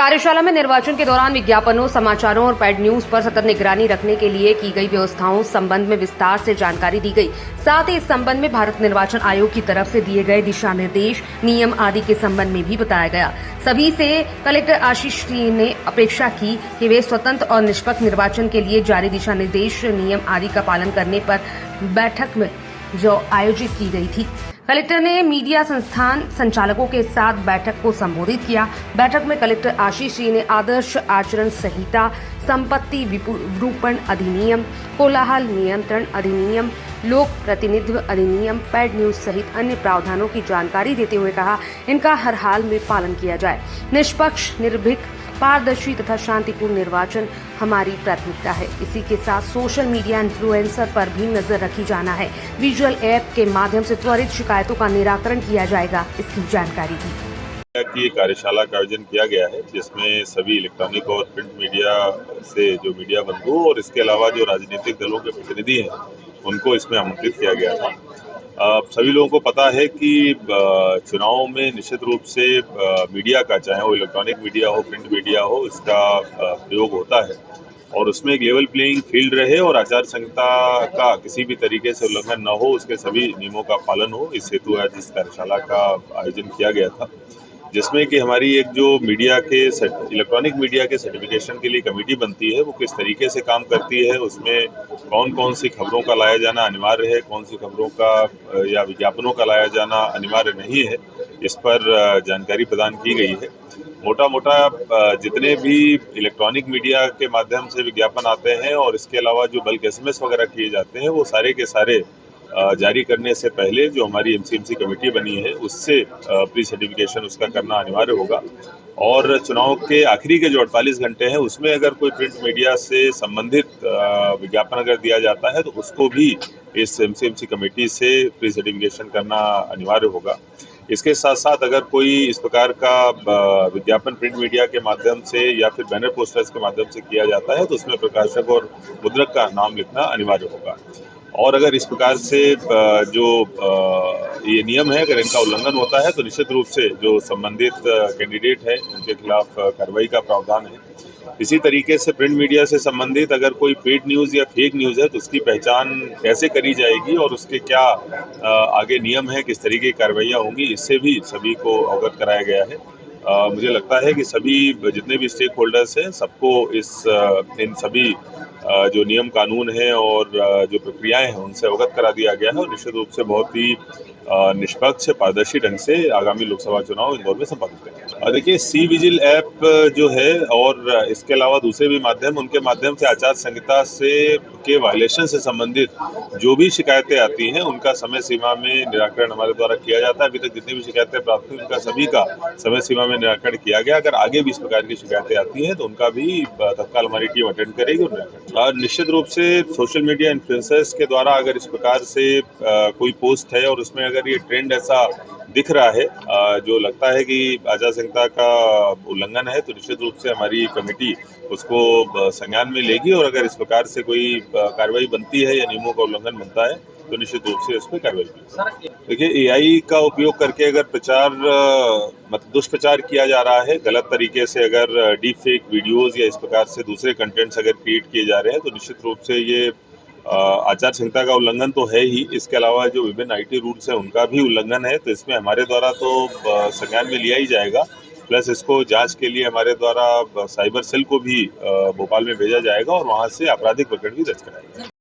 कार्यशाला में निर्वाचन के दौरान विज्ञापनों, समाचारों और पेड न्यूज पर सतत निगरानी रखने के लिए की गई व्यवस्थाओं संबंध में विस्तार से जानकारी दी गई। साथ ही इस संबंध में भारत निर्वाचन आयोग की तरफ से दिए गए दिशा निर्देश, नियम आदि के संबंध में भी बताया गया। सभी से कलेक्टर आशीष सिंह ने अपेक्षा की कि वे स्वतंत्र और निष्पक्ष निर्वाचन के लिए जारी दिशा निर्देश, नियम आदि का पालन करने पर बैठक में जो आयोजित की गई थी। कलेक्टर ने मीडिया संस्थान संचालकों के साथ बैठक को संबोधित किया। बैठक में कलेक्टर आशीष सिंह ने आदर्श आचरण संहिता, संपत्ति विरूपण अधिनियम, कोलाहल नियंत्रण अधिनियम, लोक प्रतिनिधित्व अधिनियम, पेड न्यूज सहित अन्य प्रावधानों की जानकारी देते हुए कहा, इनका हर हाल में पालन किया जाए। निष्पक्ष, निर्भीक, पारदर्शी तथा शांतिपूर्ण निर्वाचन हमारी प्राथमिकता है। इसी के साथ सोशल मीडिया इन्फ्लुएंसर पर भी नजर रखी जाना है। विजुअल ऐप के माध्यम से त्वरित शिकायतों का निराकरण किया जाएगा, इसकी जानकारी दी। की कार्यशाला का आयोजन किया गया है, जिसमें सभी इलेक्ट्रॉनिक और प्रिंट मीडिया से जो मीडिया बंधु और इसके अलावा जो राजनीतिक दलों के प्रतिनिधि हैं, उनको इसमें आमंत्रित किया गया था। सभी लोगों को पता है कि चुनाव में निश्चित रूप से मीडिया का, चाहे वो इलेक्ट्रॉनिक मीडिया हो, प्रिंट मीडिया हो, इसका प्रयोग होता है और उसमें एक लेवल प्लेइंग फील्ड रहे और आचार संहिता का किसी भी तरीके से उल्लंघन न हो, उसके सभी नियमों का पालन हो। इस हेतु आज इस कार्यशाला का आयोजन किया गया था, जिसमें कि हमारी एक जो मीडिया के इलेक्ट्रॉनिक मीडिया के सर्टिफिकेशन के लिए कमेटी बनती है, वो किस तरीके से काम करती है, उसमें कौन कौन सी खबरों का लाया जाना अनिवार्य है, कौन सी खबरों का या विज्ञापनों का लाया जाना अनिवार्य नहीं है, इस पर जानकारी प्रदान की गई है। मोटा जितने भी इलेक्ट्रॉनिक मीडिया के माध्यम से विज्ञापन आते हैं और इसके अलावा जो बल्क SMS वगैरह किए जाते हैं, वो सारे के सारे जारी करने से पहले जो हमारी MCMC कमेटी बनी है, उससे प्री सर्टिफिकेशन उसका करना अनिवार्य होगा। और चुनाव के आखिरी के जो 48 घंटे हैं, उसमें अगर कोई प्रिंट मीडिया से संबंधित विज्ञापन अगर दिया जाता है, तो उसको भी इस MCMC कमेटी से प्री सर्टिफिकेशन करना अनिवार्य होगा। इसके साथ साथ अगर कोई इस प्रकार का विज्ञापन प्रिंट मीडिया के माध्यम से या फिर बैनर पोस्टर्स के माध्यम से किया जाता है, तो उसमें प्रकाशक और मुद्रक का नाम लिखना अनिवार्य होगा। और अगर इस प्रकार से जो ये नियम है, अगर इनका उल्लंघन होता है, तो निश्चित रूप से जो संबंधित कैंडिडेट है, उनके खिलाफ कार्रवाई का प्रावधान है। इसी तरीके से प्रिंट मीडिया से संबंधित अगर कोई पेड न्यूज़ या फेक न्यूज़ है, तो उसकी पहचान कैसे करी जाएगी और उसके क्या आगे नियम है, किस तरीके की कार्रवाइयाँ होंगी, इससे भी सभी को अवगत कराया गया है। मुझे लगता है कि सभी जितने भी स्टेक होल्डर्स हैं, सबको इन सभी जो नियम कानून हैं और जो प्रक्रियाएं हैं, उनसे अवगत करा दिया गया है और निश्चित रूप से बहुत ही निष्पक्ष, पारदर्शी ढंग से आगामी लोकसभा चुनाव इंदौर में संपन्न करेंगे। देखिए, सी विजिल ऐप जो है और इसके अलावा दूसरे भी माध्यम, उनके माध्यम से आचार संहिता के वायलेशन से संबंधित जो भी शिकायतें आती हैं, उनका समय सीमा में निराकरण हमारे द्वारा किया जाता है। अभी तक जितनी भी शिकायतें प्राप्त हुई, उनका सभी का समय सीमा में निराकरण किया गया। अगर आगे भी इस प्रकार की शिकायतें आती हैं, तो उनका भी तत्काल हमारी टीम अटेंड करेगी और निश्चित रूप से सोशल मीडिया इन्फ्लुएंसर्स के द्वारा अगर इस प्रकार से कोई पोस्ट है और उसमें अगर ये ट्रेंड ऐसा दिख रहा है जो लगता है कि आचार संहिता का उल्लंघन है, तो निश्चित रूप से हमारी कमेटी उसको संज्ञान में लेगी और अगर इस प्रकार से कोई कार्रवाई बनती है या नियमों का उल्लंघन बनता है, तो निश्चित रूप से उस पर कार्रवाई की। देखिए, AI का उपयोग करके अगर दुष्प्रचार किया जा रहा है, गलत तरीके से अगर डीप फेक वीडियोज या इस प्रकार से दूसरे कंटेंट्स अगर क्रिएट किए जा रहे हैं, तो निश्चित रूप से ये आचार संहिता का उल्लंघन तो है ही, इसके अलावा जो विभिन्न IT रूल्स हैं, उनका भी उल्लंघन है। तो इसमें हमारे द्वारा तो संज्ञान में लिया ही जाएगा, प्लस इसको जांच के लिए हमारे द्वारा साइबर सेल को भी भोपाल में भेजा जाएगा और वहां से आपराधिक प्रकरण भी दर्ज कराया जाएगा।